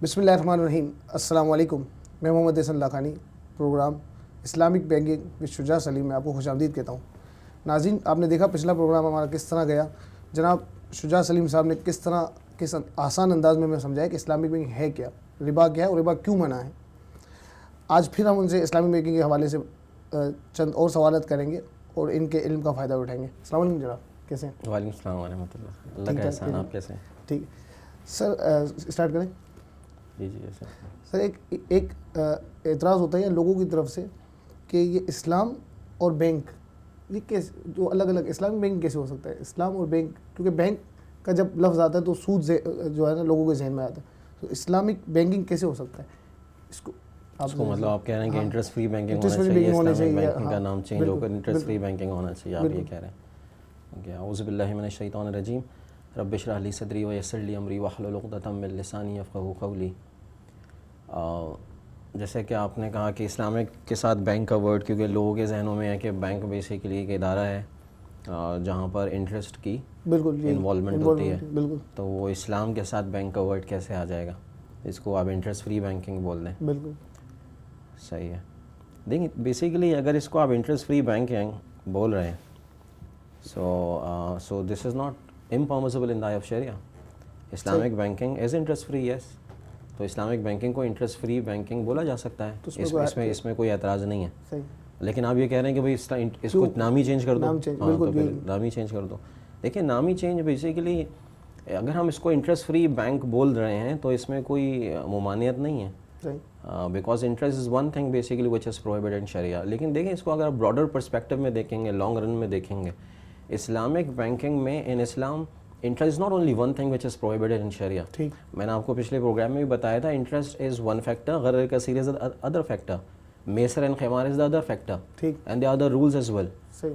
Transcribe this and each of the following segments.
بسم اللہ الرحمن الرحیم. السلام علیکم. میں Muhammad Ahsan لاکھانی. Programme Islamic banking with شجاع سلیم میں آپ کو خوش آمدید کہتا ہوں. ناظرین، آپ نے دیکھا پچھلا پروگرام ہمارا کس طرح گیا. جناب شجاع سلیم صاحب نے کس آسان انداز میں ہمیں سمجھایا کہ اسلامک بینکنگ ہے کیا، ربا کیا ہے اور ربا کیوں منع ہے. آج پھر ہم ان سے اسلامک بینکنگ کے حوالے سے چند اور سوالات کریں گے اور ان کے علم کا فائدہ اٹھائیں گے. السلام علیکم جناب، کیسے ہیں؟ وعلیکم السلام ورحمۃ اللہ. اللہ کا احسان. آپ کیسے ہیں؟ ٹھیک سر. اسٹارٹ کریں. جی جی سر ایک اعتراض ہوتا ہے لوگوں کی طرف سے کہ یہ اسلام اور بینک، یہ کیسے جو الگ الگ اسلامک بینک کیسے ہو سکتا ہے؟ اسلام اور بینک، کیونکہ بینک کا جب لفظ آتا ہے تو سود جو ہے نا لوگوں کے ذہن میں آتا ہے. تو اسلامک بینکنگ کیسے ہو سکتا ہے؟ اس کو مطلب آپ کہہ رہے ہیں کہ انٹرسٹ فری بینکنگ ہونا چاہیے، اسلامک بینکنگ کا نام چینج ہو کر انٹرسٹ فری بینکنگ ہونا چاہیے، آپ یہ کہہ رہے ہیں. اعوذ باللہ من الشیطان الرجیم. رب اشرح لی صدری ویسر لی امری واحلل عقدۃ من لسانی یفقہوا قولی. جیسے کہ آپ نے کہا کہ اسلامک کے ساتھ بینک کا ورڈ، کیونکہ لوگوں کے ذہنوں میں ہے کہ بینک بیسیکلی ایک ادارہ ہے جہاں پر انٹرسٹ کی انوالومنٹ ہوتی ہے، تو وہ اسلام کے ساتھ بینک کا ورڈ کیسے آ جائے گا؟ اس کو آپ انٹرسٹ فری بینکنگ بول دیں. بالکل صحیح ہے. دیکھیں بیسیکلی اگر اس کو آپ انٹرسٹ فری بینکنگ بول رہے ہیں so this is not impermissible in the eye of Shariah. Islamic banking is interest free, yes. تو اسلامک بینکنگ کو انٹرسٹ فری بینکنگ بولا جا سکتا ہے، اس میں کوئی اعتراض نہیں ہے. لیکن آپ یہ کہہ رہے ہیں کہ بھائی اس کو نام ہی چینج کر دو. تو پھر نام ہی چینج کر دو. دیکھیں نام ہی چینج بیسیکلی اگر ہم اس کو انٹرسٹ فری بینک بول رہے ہیں تو اس میں کوئی ممانعت نہیں ہے، because interest is one thing basically which is prohibited in Shariah. لیکن دیکھیں اس کو اگر براڈر پرسپیکٹو میں دیکھیں گے، لانگ رن میں دیکھیں گے، اسلامک بینکنگ میں in Islam interest is not only one thing which is prohibited in Shariah. میں نے آپ کو پچھلے پروگرام میں بھی بتایا تھا، انٹرسٹ از ون فیکٹر، غرر کثیر از ادر فیکٹر، میسر اینڈ خمار is the other factor, and they are the rules as well.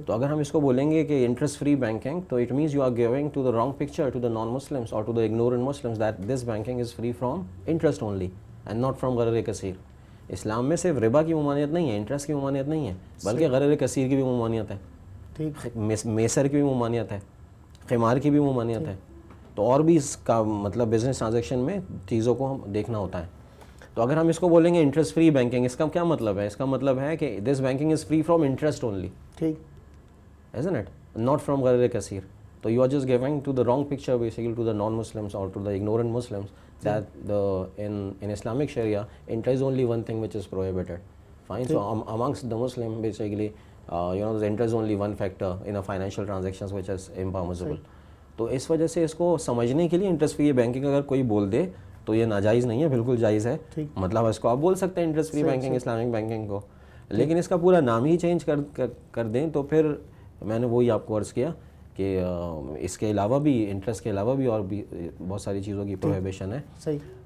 تو اگر ہم اس کو بولیں گے کہ انٹرسٹ فری بینکنگ، تو it means you are giving to the wrong picture to the non Muslims اور to the ignorant Muslims that this banking is free from interest only and not from غرر کثیر. اسلام میں صرف ربا کی ممانعت نہیں ہے، انٹرسٹ کی ممانعت نہیں ہے، بلکہ غرر کثیر کی بھی ممانعت ہے، میسر کی بھی ممانعت ہے، خمار کی بھی ممانعت ہے. تو اور بھی اس کا مطلب بزنس ٹرانزیکشن میں چیزوں کو ہم دیکھنا ہوتا ہے. تو اگر ہم اس کو بولیں گے انٹرسٹ فری بینکنگ، اس کا کیا مطلب ہے؟ اس کا مطلب ہے کہ this banking is free from interest only, isn't it? Not from غرر کثیر. تو you are just giving to the wrong picture basically to the non-Muslims or to the ignorant Muslims that in Islamic Sharia interest is only one thing which is prohibited. Fine. So amongst the Muslim basically the interest is only one factor in a financial transactions which is impermissible. تو اس وجہ سے اس کو سمجھنے کے لیے interest free banking اگر کوئی بول دے تو یہ ناجائز نہیں ہے، بالکل جائز ہے. مطلب اس کو آپ بول سکتے ہیں interest free banking Islamic banking کو، لیکن اس کا پورا نام ہی چینج کر دیں تو پھر میں نے وہی آپ کو عرض کیا کہ اس کے علاوہ بھی انٹرسٹ کے علاوہ بھی اور بھی بہت ساری چیزوں کی پروہیبیشن ہے.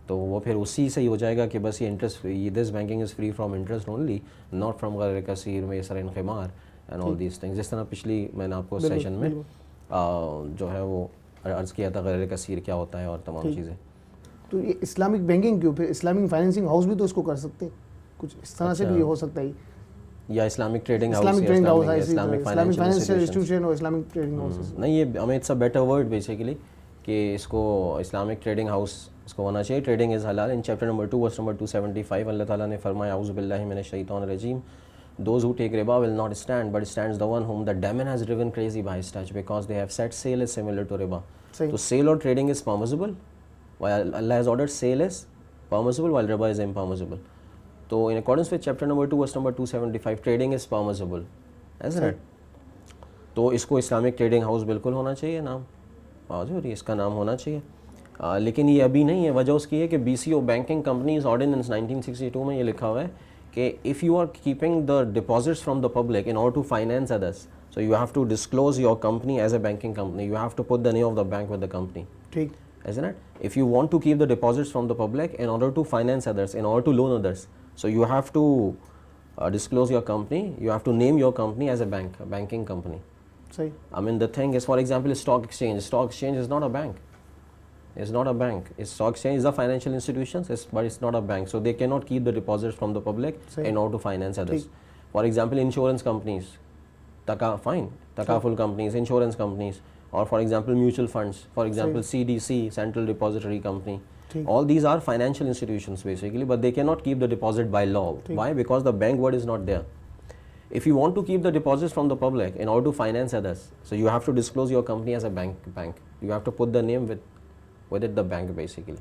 تو وہ پھر اسی سے ہی ہو جائے گا کہ بس یہ interest this banking is free from interest only not from غرر کثیر میسر اینڈ خمار اینڈ آل دیز تھنگس. جس طرح پچھلی میں نے آپ کو سیشن میں جو ہے وہ عرض کیا تھا غرر کثیر کیا ہوتا ہے اور تمام چیزیں. تو یہ اسلامک بینکنگ کیوں؟ پھر اسلامک فائنینسنگ ہاؤس بھی تو اس کو کر سکتے ہیں، کچھ اس طرح سے بھی ہو سکتا ہے، یا Islamic trading house, Islamic financial institution اور اسلامک ٹریڈنگ ہاؤس. نہیں، یہ ہمیں it's a better word basically کہ اس کو اسلامک ٹریڈنگ ہاؤس اس کو ہونا چاہیے. ٹریڈنگ از حلال. In chapter number 2 verse number 275 اللہ تعالیٰ نے فرمایا اعوذ باللہ من الشیطان الرجیم. Those who take riba will not stand, but stands the one whom the demon has driven crazy by his touch, because they have said sale is similar to riba. So sale or trading is permissible, while Allah has ordered sale is permissible, while riba is impermissible. So in accordance with chapter number 2 verse number 275, trading is permissible, isn't it? تو اس کو Islamic trading house بالکل ہونا چاہیے، نام واضح اس کا نام ہونا چاہیے. لیکن یہ ابھی نہیں ہے. وجہ اس کی ہے کہ BCO بینکنگ کمپنیز آرڈیننس 1962 میں یہ لکھا ہوا ہے کہ if you are keeping the deposits from the public in order to finance others, so you have to disclose your company as a banking company, you have to put the name of the bank with the company, isn't it? If you want to keep the deposits from the public in order to finance others, in order to loan others, so you have to disclose your company, you have to name your company as a bank, a banking company. I mean the thing is, for example, stock exchange is not a bank. It's not a bank. Stock exchange is a financial institution, but it's not a bank. So they cannot keep the deposits from the public in order to finance others. For example, insurance companies, takaful companies, insurance companies, or for example mutual funds, for example CDC, Central Depository Company, All these are financial institutions basically, but they cannot keep the deposit by law. Why? Because the bank word is not there. If you want to keep the deposits from the public in order to finance others, so you have to disclose your company as a bank. You have to put the name with it the bank basically.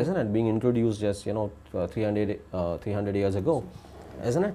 isn't it? Being introduced just 300 years ago, isn't it?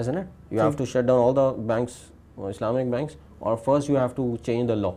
isn't it? You have to shut down all the banks, Islamic banks, or first you have to change the law.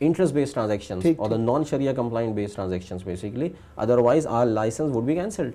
interest based transactions or the non sharia compliant based transactions basically, otherwise our license would be cancelled,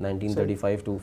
1935 to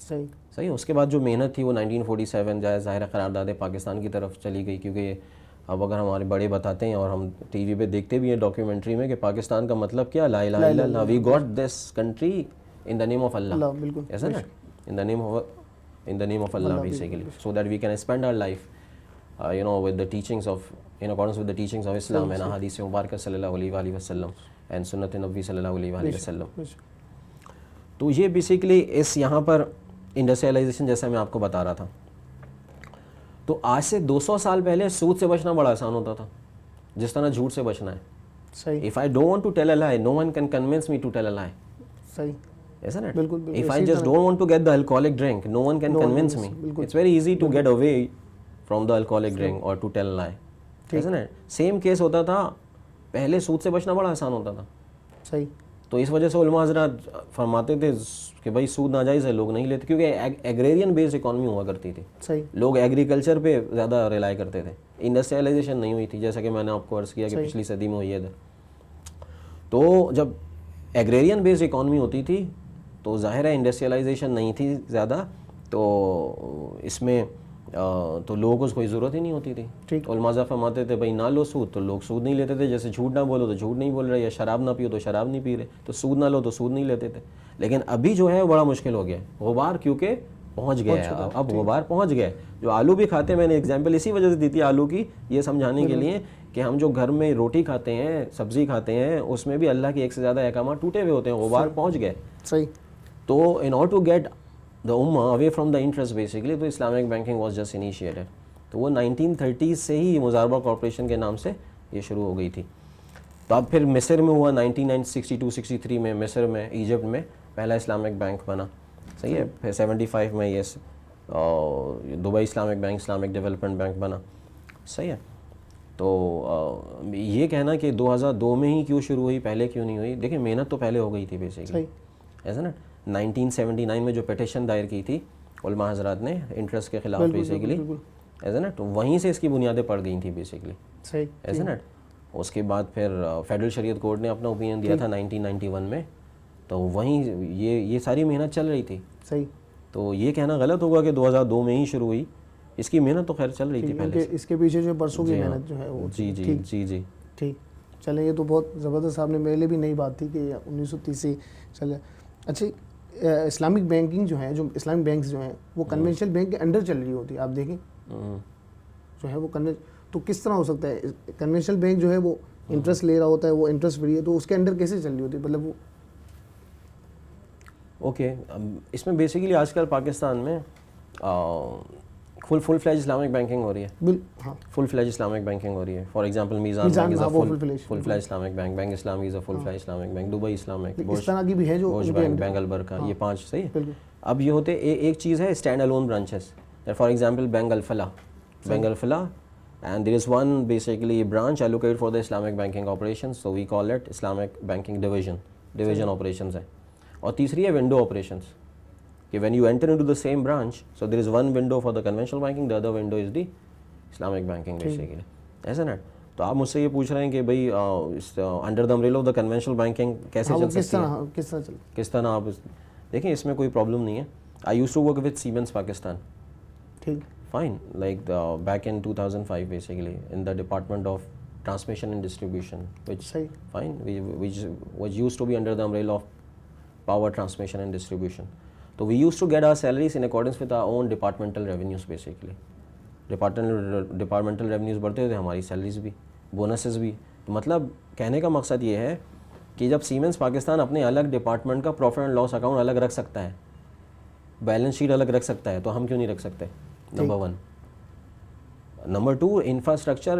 صحیح. اس کے بعد جو محنت تھی وہ 1947 ظاہر قرارداد پاکستان کی طرف چلی گئی, کیونکہ اب اگر ہمارے بڑے بتاتے ہیں اور ہم ٹی وی پہ دیکھتے بھی ہیں ڈاکیومنٹری میں کہ پاکستان کا مطلب کیا, لا الہ الا اللہ, we got this country in the name of Allah, ایسا نا, in the name of Allah basically, so that we can spend our life with the teachings of, in accordance with the teachings of Islam and Ahadith Mubarakah sallallahu alaihi wasallam and Sunnat Nabi sallallahu alaihi wasallam. تو یہ basically اس یہاں پر industrialisation جیسا میں آپ کو بتا رہا تھا. تو آج سے 200 سال پہلے سود سے بچنا بڑا آسان ہوتا تھا, جس طرح جھوٹ سے بچنا ہے. صحیح. If I don't want to tell a lie, no one can convince me to tell a lie. صحیح. Isn't it? If I just don't want to get the alcoholic drink, no one can convince me. It's very easy to get away from the alcoholic drink or to tell a lie. Isn't it? Same case ہوتا تھا پہلے, سود سے بچنا بڑا آسان ہوتا تھا. صحیح. تو اس وجہ سے علماء حضرات فرماتے تھے کہ بھائی سود ناجائز ہے, لوگ نہیں لیتے, کیونکہ ایگریرین بیسڈ اکانومی ہوا کرتی تھی. صحیح. لوگ ایگریکلچر پہ زیادہ ریلائی کرتے تھے, انڈسٹریلائزیشن نہیں ہوئی تھی, جیسا کہ میں نے آپ کو عرض کیا کہ پچھلی صدی میں ہوئی ہے. تو جب ایگریرین بیسڈ اکانومی ہوتی تھی تو ظاہر ہے انڈسٹریلائزیشن نہیں تھی زیادہ, تو اس میں تو لوگوں کو اس کوئی ضرورت ہی نہیں ہوتی تھی. علماء فرماتے تھے بھائی نہ لو سود, تو لوگ سود نہیں لیتے تھے. جیسے جھوٹ نہ بولو تو جھوٹ نہیں بول رہے, یا شراب نہ پیو تو شراب نہیں پی رہے, تو سود نہ لو تو سود نہیں لیتے تھے. لیکن ابھی جو ہے بڑا مشکل ہو گیا, غبار کیونکہ پہنچ گیا ہے, اب غبار پہنچ گیا. جو آلو بھی کھاتے ہیں, میں نے ایگزامپل اسی وجہ سے دی تھی آلو کی, یہ سمجھانے کے لیے کہ ہم جو گھر میں روٹی کھاتے ہیں, سبزی کھاتے ہیں, اس میں بھی اللہ کے ایک سے زیادہ احکامات ٹوٹے ہوئے ہوتے ہیں, غبار پہنچ گئے. صحیح. تو in order to get the ummah away from the interest basically, تو Islamic banking was just initiated. تو وہ 1930s سے ہی مضاربہ کارپوریشن کے نام سے یہ شروع ہو گئی تھی. تو اب پھر مصر میں ہوا 1962-63 میں, مصر میں, ایجپٹ میں پہلا اسلامک بینک بنا. صحیح ہے. پھر 75 میں یہ Dubai Islamic bank, Islamic development bank بنا. صحیح ہے. تو یہ کہنا کہ 2002 میں ہی کیوں شروع ہوئی, پہلے کیوں نہیں ہوئی, دیکھیں محنت تو پہلے ہو گئی تھی بیسیکلی, ایسا نا. 1979 میں جو پیٹیشن دائر کی تھی علماء حضرات نے انٹرسٹ کے خلاف بیسیکلی, ایسا نا, تو وہیں سے اس کی بنیادیں پڑ گئی تھیں بیسیکلی, ایسا نا. اس کے بعد پھر فیڈرل شریعت کورٹ نے اپنا اوپینین دیا تھا 1991 میں, تو وہیں یہ ساری محنت چل رہی تھی. صحیح. تو یہ کہنا غلط ہوگا کہ 2002 میں ہی شروع ہوئی, اس کی محنت تو خیر چل رہی تھی پہلے سے. اس کے پیچھے جو برسوں کی محنت جو ہے وہ. جی جی جی جی ٹھیک. چلیں, یہ تو بہت زبردست آپ نے, میرے لیے بھی نئی بات تھی کہ 1930 سے چلے. اچھا, اسلامک بینکنگ جو ہے, جو اسلامک بینکس جو ہیں وہ کنونشنل بینک کے انڈر چل رہی ہوتی ہے, آپ دیکھیں جو ہے وہ تو کس طرح ہو سکتا ہے؟ کنونشنل بینک جو ہے وہ انٹرسٹ لے رہا ہوتا ہے, وہ انٹرسٹ فری ہے, تو اس کے انڈر کیسے چل رہی ہوتی ہے, مطلب وہ. اوکے, اس میں بیسیکلی آج کل پاکستان میں فل فلیج اسلامک بینکنگ ہو رہی ہے. ہاں, فل فلیج اسلامک بینکنگ ہو رہی ہے. For example Meezan bank is a full fledged Islamic bank, Bank Islami is a full fledged Islamic bank, Dubai Islamic, اس طرح کی بھی ہے جو بینک البرکہ, یہ 5 صحیح ہے. اب یہ ہوتے ایک چیز ہے stand alone branches, for example bank Alfalah and there is one basically branch allocated for the Islamic banking operations, so we call it Islamic banking division operations ہے. اور تیسری ہے window operations, کہ when you enter into the same branch, so there is one window for the conventional banking, the other window is the Islamic banking basically, ایسا نا. تو آپ مجھ سے یہ پوچھ رہے ہیں کہ بھائی under the umbrella of the conventional banking کیسے چل سکتی ہے, کس طرح آپ دیکھیں, اس میں کوئی پرابلم نہیں ہے. آئی use to work with سیمنس Pakistan. ٹھیک. Fine, like back in 2005 basically in the Department of Transmission and Distribution, which fine, which was used to be under the umbrella of Power Transmission and Distribution. So we used to get our salaries in accordance with our own departmental revenues basically. Departmental revenues بڑھتے تھے, ہماری salaries بھی, bonuses بھی. تو مطلب کہنے کا مقصد یہ ہے کہ جب سیمنس پاکستان اپنے الگ ڈپارٹمنٹ کا پروفٹ اینڈ لاس اکاؤنٹ الگ رکھ سکتا ہے, بیلنس شیٹ الگ رکھ سکتا ہے, تو ہم کیوں نہیں رکھ سکتے؟ نمبر 1. نمبر 2, انفراسٹرکچر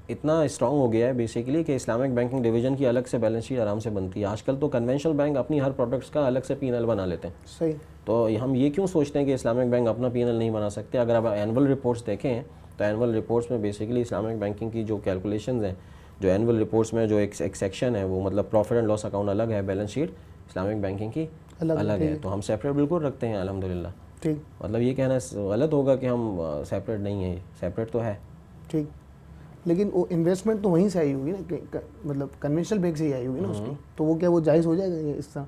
اتنا اسٹرانگ ہو گیا ہے بیسیکلی کہ اسلامک بینکنگ ڈویژن کی الگ سے بیلنس شیٹ آرام سے بنتی ہے. آج کل تو کنونشنل بینک اپنی ہر پروڈکٹس کا الگ سے P&L بنا لیتے ہیں. صحیح. تو ہم یہ کیوں سوچتے ہیں کہ اسلامک بینک اپنا P&L نہیں بنا سکتے؟ اگر آپ اینول رپورٹس دیکھیں تو اینول رپورٹس میں بیسیکلی اسلامک بینکنگ کی جو کیلکولیشنز ہیں, جو اینول رپورٹس میں جو ایک سیکشن ہے وہ مطلب پروفٹ اینڈ لاس اکاؤنٹ الگ ہے, بیلنس شیٹ اسلامک بینکنگ کی الگ ہے. تو ہم سیپریٹ بالکل رکھتے ہیں الحمدللہ. ٹھیک. مطلب یہ کہنا غلط ہوگا کہ ہم سیپریٹ نہیں ہیں, سیپریٹ تو ہے. ٹھیک. لیکن وہ انویسٹمنٹ تو وہیں سے آئی ہوگی نا, مطلب کنونشنل بینک سے ہی آئی ہوگی نا اس کی, تو وہ کیا وہ جائز ہو جائے گا اس طرح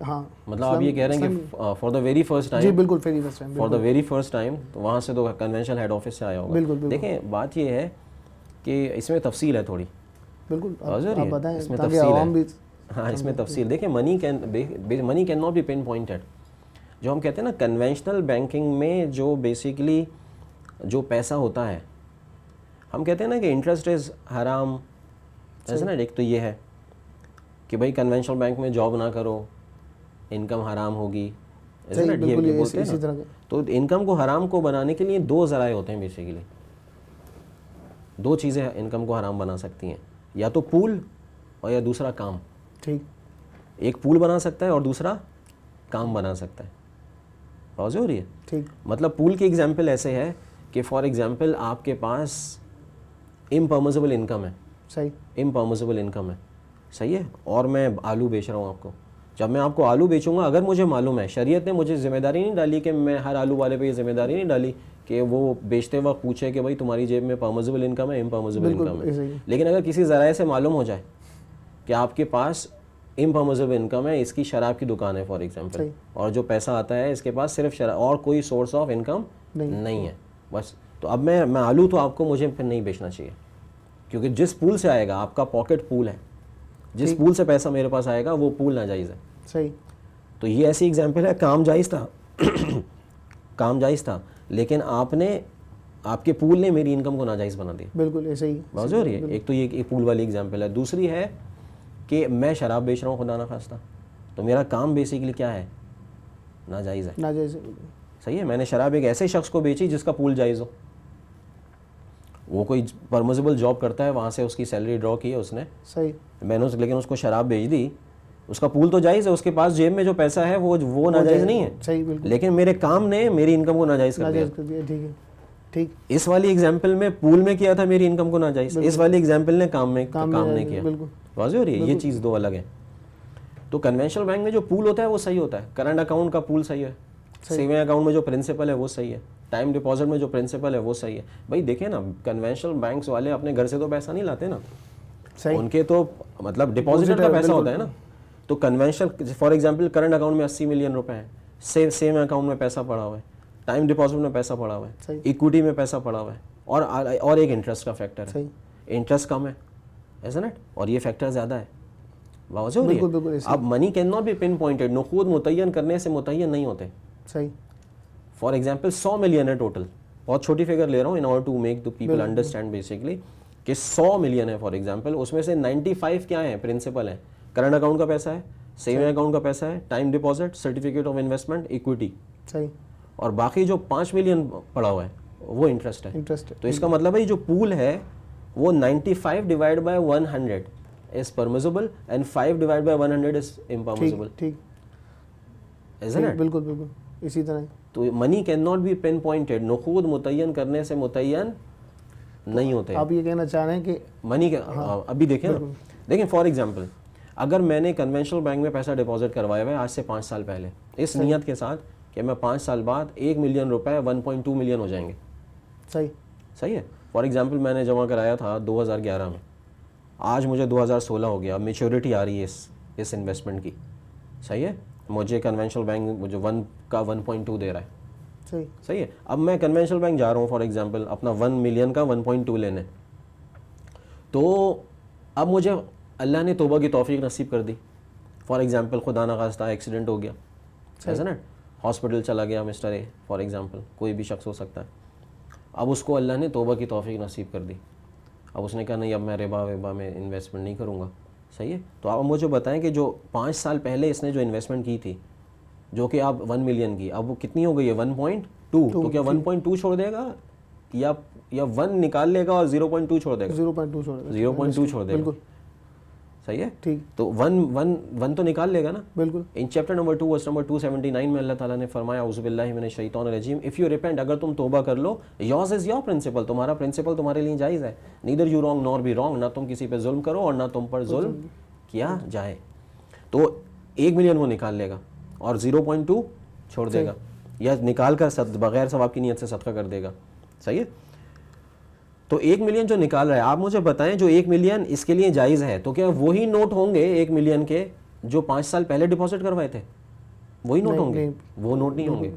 ہاں مطلب آپ یہ کہہ رہے ہیں کہ for the very first time, جی بالکل very first time, for the very first time تو وہاں سے تو کنونشنل ہیڈ آفس سے آیا ہوگا. بالکل دیکھیں بات یہ ہے کہ اس میں تفصیل ہے تھوڑی, بالکل آپ بتائیں اس میں تاکہ تفصیل عوام بھی. ہاں اس میں تفصیل دیکھیں. Money can not be pinpointed. جو ہم کہتے ہیں نا کنونشنل بینکنگ میں جو بیسیکلی جو پیسہ ہوتا ہے, ہم کہتے ہیں نا کہ انٹرسٹ از حرام, ایسا نا. ایک تو یہ ہے کہ بھائی کنونشنل بینک میں جاب نہ کرو, انکم حرام ہوگی, ایسا نا یہ بولتے ہیں نا. تو انکم کو حرام کو بنانے کے لیے دو ذرائع ہوتے ہیں بیسیکلی. دو چیزیں انکم کو حرام بنا سکتی ہیں, یا تو پول اور یا دوسرا کام. ٹھیک, ایک پول بنا سکتا ہے اور دوسرا کام بنا سکتا ہے. واضح ہو رہی ہے؟ ٹھیک. مطلب پول کی ایگزامپل ایسے ہے کہ فار ایگزامپل آپ کے پاس امپرمیسبل انکم ہے. صحیح, امپرمیسبل انکم ہے, صحیح ہے, اور میں آلو بیچ رہا ہوں آپ کو. جب میں آپ کو آلو بیچوں گا, اگر مجھے معلوم ہے, شریعت نے مجھے ذمہ داری نہیں ڈالی کہ میں ہر آلو والے پہ یہ ذمہ داری نہیں ڈالی کہ وہ بیچتے وقت پوچھے کہ بھائی تمہاری جیب میں پرمیسبل انکم ہے, امپرمیسبل انکم ہے. لیکن اگر کسی ذرائع سے معلوم ہو جائے کہ آپ کے پاس امپرمیسبل انکم ہے, اس کی شراب کی دکان ہے فار ایگزامپل, اور جو پیسہ آتا ہے اس کے پاس صرف شراب اور کوئی سورس آف انکم نہیں ہے بس, تو اب میں آلو تو آپ کو مجھے پھر نہیں بیچنا چاہیے, کیونکہ جس پول سے آئے گا, آپ کا پاکٹ پول ہے, جس پول سے پیسہ میرے پاس آئے گا وہ پول ناجائز ہے. صحیح. تو یہ ایسی ایگزامپل ہے, کام جائز تھا کام جائز تھا, لیکن آپ کے پول نے میری انکم کو ناجائز بنا دیا. بالکل ایسے ہی. واضح ہو رہی ہے؟ ایک تو یہ پول والی ایگزامپل ہے. دوسری ہے کہ میں شراب بیچ رہا ہوں خدا نخواستہ, تو میرا کام بیسیکلی کیا ہے, ناجائز ہے. ناجائز. صحیح ہے, میں نے شراب ایک ایسے شخص کو بیچی جس کا پول جائز ہو. وہ کوئی پرمیسبل جاب کرتا ہے, وہاں سے اس کی سیلری ڈرا کی ہے اس نے, صحیح, میں نے لیکن اس کو شراب بیچ دی, اس کا پول تو جائز ہے, اس کے پاس جیب میں جو پیسہ ہے وہ ناجائز نہیں ہے. صحیح, بالکل. لیکن میرے کام نے میری انکم کو ناجائز کر دیا. ٹھیک ہے. ٹھیک. اس والی ایگزامپل میں پول میں کیا تھا میری انکم کو ناجائز, اس والی ایگزامپل نے کام نہیں کیا. بالکل واضح ہو رہی ہے؟ یہ چیز دو الگ ہے. تو کنونشنل بینک میں جو پول ہوتا ہے وہ صحیح ہوتا ہے. کرنٹ اکاؤنٹ کا پول صحیح ہے, سیونگ اکاؤنٹ میں جو پرنسپل ہے وہ صحیح ہے, ٹائم ڈپازٹ میں جو پرنسپل ہے وہ صحیح ہے. بھائی دیکھیں نا, کنونشنل بینکس والے اپنے گھر سے تو پیسہ نہیں لاتے نا, ان کے تو مطلب ڈپازٹ کا پیسہ ہوتا ہے نا. تو conventional for example current account میں 80 ملین روپے ہیں, سیم اکاؤنٹ میں پیسہ پڑا ہوا ہے, ٹائم ڈپازٹ میں پیسہ پڑا ہوا ہے, ایکوٹی میں پیسہ پڑا ہوا ہے, اور ایک انٹرسٹ کا فیکٹر ہے. انٹرسٹ کم ہے, ایسا نا, اور یہ فیکٹر زیادہ ہے. واضح ہو رہی ہے؟ اب money can not be pinpointed, نقود متعین کرنے سے متعین نہیں ہوتے. صحیح. فار ایگزامپل 100 ملین ہے ٹوٹل, بہت چھوٹی فگر لے رہا ہوں in order to make the people understand basically کہ 100 ملین ہے فار ایگزامپل, اس میں سے 95 کیا ہیں, پرنسپل ہیں, کرنٹ اکاؤنٹ کا پیسہ ہے, سیونگ اکاؤنٹ کا پیسہ ہے, time deposit, certificate of investment, equity. صحیح. اور باقی جو 5 ملین پڑا ہوا ہے وہ انٹرسٹ ہے. تو اس کا مطلب ہے جو پول ہے وہ 95 divide by 100 is permissible and 5 divided by 100 is impermissible. ٹھیک. isn't it? بالکل بالکل اسی طرح. تو money can not be pinpointed, نقود متعین کرنے سے متعین نہیں ہوتے. آپ یہ کہنا چاہ رہے ہیں کہ منی ابھی دیکھیں فار ایگزامپل, اگر میں نے کنونشنل بینک میں پیسہ ڈپازٹ کروایا ہوا ہے آج سے 5 سال پہلے, اس نیت کے ساتھ کہ میں 5 سال بعد 1 ملین روپے 1.2 ملین ہو جائیں گے. صحیح ہے. فار ایگزامپل میں نے جمع کرایا تھا 2011 میں, آج مجھے 2016 ہو گیا, میچورٹی آ رہی ہے اس انویسٹمنٹ کی. صحیح ہے. مجھے کنونشنل بینک مجھے 1 کا 1.2 دے رہا ہے. صحیح ہے. اب میں کنونشنل بینک جا رہا ہوں فار ایگزامپل اپنا 1 ملین کا 1.2 لینے, تو اب مجھے اللہ نے توبہ کی توفیق نصیب کر دی. فار ایگزامپل خدا نخواستہ ایکسیڈنٹ ہو گیا, ایسا نا, ہاسپٹل چلا گیا مسٹر اے فار ایگزامپل, کوئی بھی شخص ہو سکتا ہے. اب اس کو اللہ نے توبہ کی توفیق نصیب کر دی. اب اس نے کہا نہیں, اب میں ربا وبا میں انویسٹمنٹ نہیں کروں گا. صحیح ہے. تو آپ مجھے بتائیں کہ جو 5 سال پہلے اس نے جو انویسٹمنٹ کی تھی, جو کہ آپ 1 ملین کی, اب وہ کتنی ہو گئی ہے 1.2. تو کیا 1.2 چھوڑ دے گا یا 1 نکال لے گا اور 0.2 چھوڑ دے گا؟ 0.2 چھوڑ دے گا. صحیح ہے. ٹھیک. تو 1 تو نکال لے گا نا. بالکل. In chapter number 2 verse number 279 میں اللہ تعالیٰ نے فرمایا اعوذ باللہ من الشیطان الرجیم, اف یو ریپینٹ, اگر تم توبہ کر لو, یورز از یور پرنسپل, تمہارا پرنسپل تمہارے لیے جائز ہے. Neither you wrong nor be wrong, نہ تم کسی پہ ظلم کرو اور نہ تم پر ظلم کیا جائے. تو 1 ملین وہ نکال لے گا اور 0.2 چھوڑ دے گا, یا نکال کر بغیر ثواب کی نیت سے صدقہ کر دے گا. صحیح ہے. تو 1 ملین جو نکال رہا ہے, آپ مجھے بتائیں جو 1 ملین اس کے لیے جائز ہے, تو کیا وہی نوٹ ہوں گے 1 ملین کے جو 5 سال پہلے ڈپازٹ کروائے تھے وہی نوٹ ہوں گے؟ وہ نوٹ نہیں ہوں گے.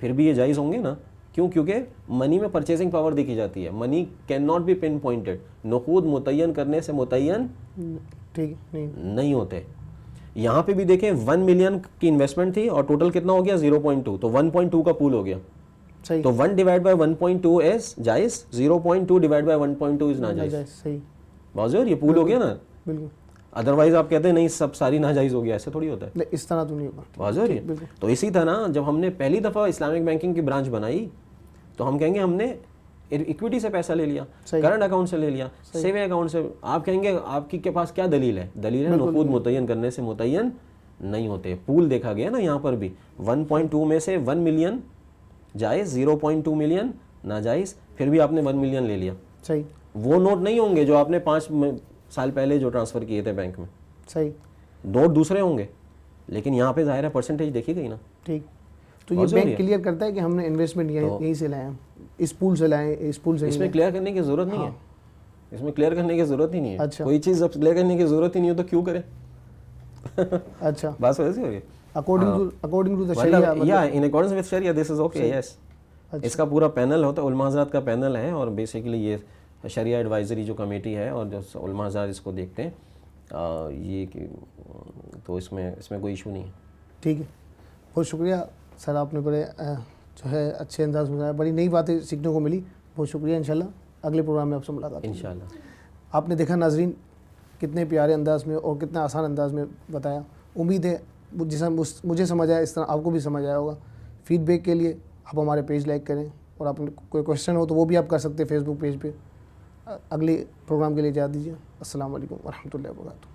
پھر بھی یہ جائز ہوں گے نا, کیوں؟ کیونکہ منی میں پرچیزنگ پاور دیکھی جاتی ہے. Money can not be pinpointed. نقود متعین کرنے سے متعین نہیں ہوتے. یہاں پہ بھی دیکھیں 1 ملین کی انویسٹمنٹ تھی اور ٹوٹل کتنا ہو گیا 0.2, تو 1.2 کا پول ہو گیا. تو 1 ڈیوائڈ بائی 1.2 از جائز, 0.2 ڈیوائڈ بائی 1.2 از ناجائز. واضح ہے, یہ پول ہو گیا نا. بالکل. ادروائز آپ کہتے ہیں نہیں سب ساری ناجائز ہو گیا, ایسا تھوڑی ہوتا ہے, اس طرح تو نہیں ہوگا. واضح ہے. تو اسی طرح جب ہم نے پہلی دفعہ اسلامک بینکنگ کی برانچ بنائی تو ہم کہیں گے ہم نے اکویٹی سے پیسہ لے لیا, کرنٹ اکاؤنٹ سے لے لیا, سیونگ اکاؤنٹ سے. آپ کہیں گے آپ کے پاس کیا دلیل ہے؟ دلیل ہے نقود متعین کرنے سے متعین نہیں ہوتے. پول دیکھا گیا نا یہاں پر بھی, 1.2 میں سے 1 ملین جائز, 0.2 ملین ناجائز, پھر بھی آپ نے 1 ملین لے لیا. صحیح. وہ نوٹ نہیں ہوں گے جو آپ نے 5 سال پہلے جو ٹرانسفر کیے تھے بینک میں. صحیح. نوٹ دوسرے ہوں گے, لیکن یہاں پہ ظاہر ہے پرسنٹیج دیکھی گئی نا. ٹھیک. تو یہ بینک کلیئر کرتا ہے کہ ہم نے انویسٹمنٹ یہیں سے لائے ہیں, اس پول سے لائے, اس پول سے. اس میں کلیئر کرنے کی ضرورت نہیں ہے, اس میں کلیئر کرنے کی ضرورت ہی نہیں ہے. کوئی چیز جب کلیئر کرنے کی ضرورت ہی نہیں ہو تو کیوں کریں؟ اچھا, بات ویسی ہوگی. اکارڈنگ ٹو دی شریعہ, یا in accordance with Shariah this is okay. Yes, اس کا پورا پینل ہوتا ہے, علماء حضرات کا پینل ہے, اور بیسیکلی یہ شریعہ ایڈوائزری جو کمیٹی ہے اور جو علماء حضرات اس کو دیکھتے ہیں, یہ تو اس میں کوئی ایشو نہیں ہے. ٹھیک ہے, بہت شکریہ سر, آپ نے بڑے جو ہے اچھے انداز میں بڑی نئی باتیں سیکھنے کو ملی. بہت شکریہ. انشاءاللہ اگلے پروگرام میں آپ سے ملاقات انشاءاللہ. آپ نے دیکھا ناظرین کتنے پیارے انداز میں اور کتنا آسان انداز میں بتایا. امید ہے جیسا مجھے سمجھ آیا اس طرح آپ کو بھی سمجھ آیا ہوگا. فیڈ بیک کے لیے آپ ہمارے پیج لائک کریں, اور آپ کوئی کویشچن ہو تو وہ بھی آپ کر سکتے ہیں فیس بک پیج پہ. اگلے پروگرام کے لیے اجازت دیجیے. السلام علیکم ورحمۃ اللہ وبرکاتہ.